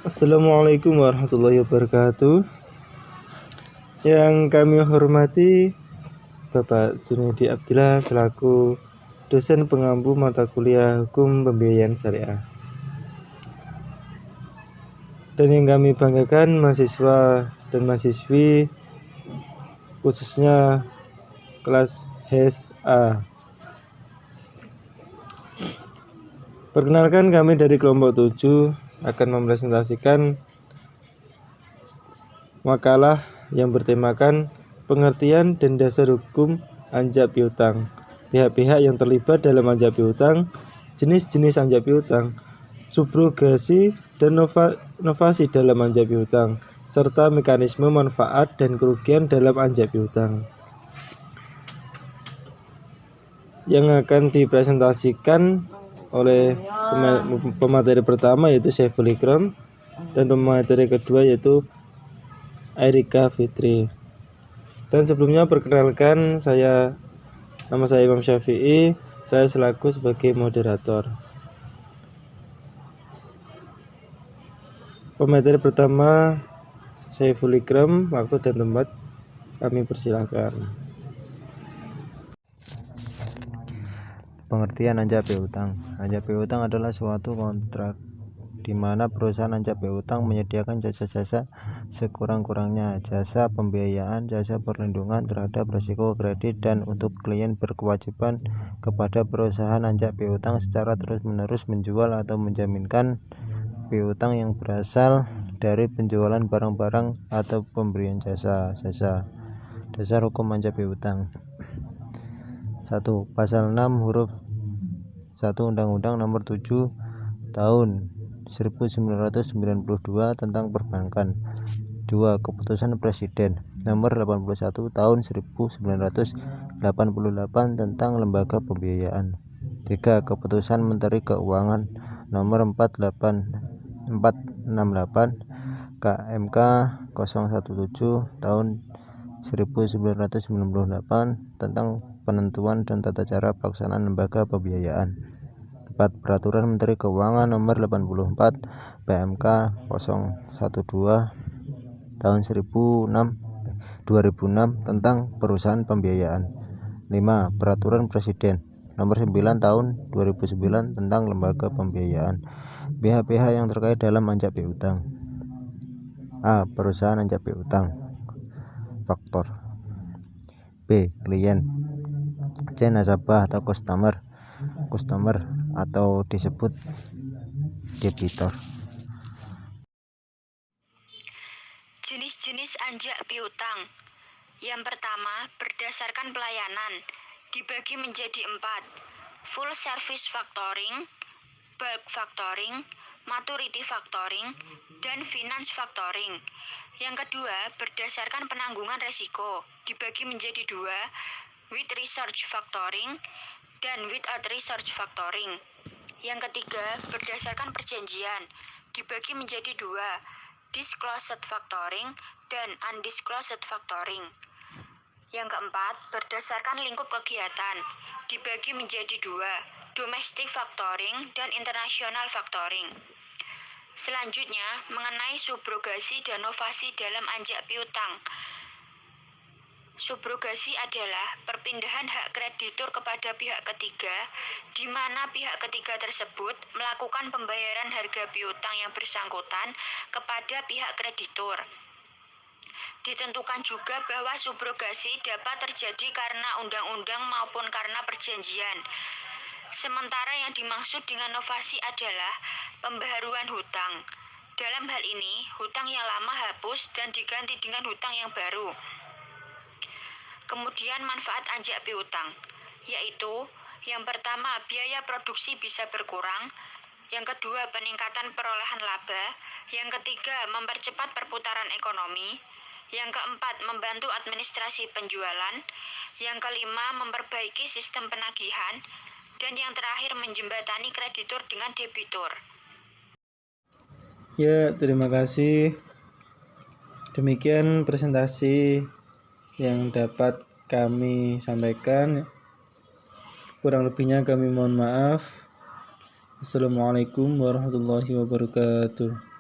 Assalamualaikum warahmatullahi wabarakatuh. Yang kami hormati Bapak Junaidi Abdillah selaku dosen pengampu mata kuliah Hukum Pembiayaan Syariah. Dan yang kami banggakan mahasiswa dan mahasiswi khususnya kelas HSA. Perkenalkan, kami dari kelompok 7 akan mempresentasikan makalah yang bertemakan pengertian dan dasar hukum anjak piutang, pihak-pihak yang terlibat dalam anjak piutang, jenis-jenis anjak piutang, subrogasi dan novasi dalam anjak piutang, serta mekanisme manfaat dan kerugian dalam anjak piutang. Yang akan dipresentasikan oleh pemateri pertama yaitu Saiful Ikram dan pemateri kedua yaitu Erika Fitri. Dan sebelumnya perkenalkan, nama saya Imam Syafi'i, saya selaku sebagai moderator. Pemateri pertama Saiful Ikram, waktu dan tempat kami persilakan. Pengertian anjak piutang. Anjak piutang adalah suatu kontrak di mana perusahaan anjak piutang menyediakan jasa-jasa sekurang-kurangnya, jasa pembiayaan, jasa perlindungan terhadap risiko kredit, dan untuk klien berkewajiban kepada perusahaan anjak piutang secara terus-menerus menjual atau menjaminkan piutang yang berasal dari penjualan barang-barang atau pemberian jasa. Dasar hukum anjak piutang. 1. Pasal 6 huruf 1 Undang-Undang Nomor 7 Tahun 1992 tentang Perbankan. 2. Keputusan Presiden Nomor 81 Tahun 1988 tentang Lembaga Pembiayaan. 3. Keputusan Menteri Keuangan Nomor 468 KMK 017 Tahun 1998 tentang penentuan dan tata cara pelaksanaan lembaga pembiayaan. 4. Peraturan Menteri Keuangan Nomor 84 PMK 012 Tahun 2006 tentang perusahaan pembiayaan. 5. Peraturan Presiden Nomor 9 Tahun 2009 tentang lembaga pembiayaan. Pihak-pihak yang terkait dalam anjak piutang. A. Perusahaan anjak piutang. Faktor. B. Klien. C. Nasabah atau customer atau disebut debitor. Jenis-jenis anjak piutang. Yang pertama, berdasarkan pelayanan, dibagi menjadi 4: full service factoring, bulk factoring, maturity factoring, dan finance factoring. Yang kedua, berdasarkan penanggungan resiko, dibagi menjadi 2: with research factoring dan without research factoring. Yang ketiga, berdasarkan perjanjian, dibagi menjadi 2: disclosed factoring dan undisclosed factoring. Yang keempat, berdasarkan lingkup kegiatan, dibagi menjadi 2: domestic factoring dan international factoring. Selanjutnya, mengenai subrogasi dan novasi dalam anjak piutang. Subrogasi adalah perpindahan hak kreditur kepada pihak ketiga, di mana pihak ketiga tersebut melakukan pembayaran harga piutang yang bersangkutan kepada pihak kreditur. Ditentukan juga bahwa subrogasi dapat terjadi karena undang-undang maupun karena perjanjian. Sementara yang dimaksud dengan novasi adalah pembaharuan hutang. Dalam hal ini, hutang yang lama hapus dan diganti dengan hutang yang baru. Kemudian manfaat anjak piutang, yaitu yang pertama, biaya produksi bisa berkurang. Yang kedua, peningkatan perolehan laba. Yang ketiga, mempercepat perputaran ekonomi. Yang keempat, membantu administrasi penjualan. Yang kelima, memperbaiki sistem penagihan. Dan yang terakhir, menjembatani kreditur dengan debitur. Ya, terima kasih. Demikian presentasi yang dapat kami sampaikan. Kurang lebihnya kami mohon maaf. Assalamualaikum warahmatullahi wabarakatuh.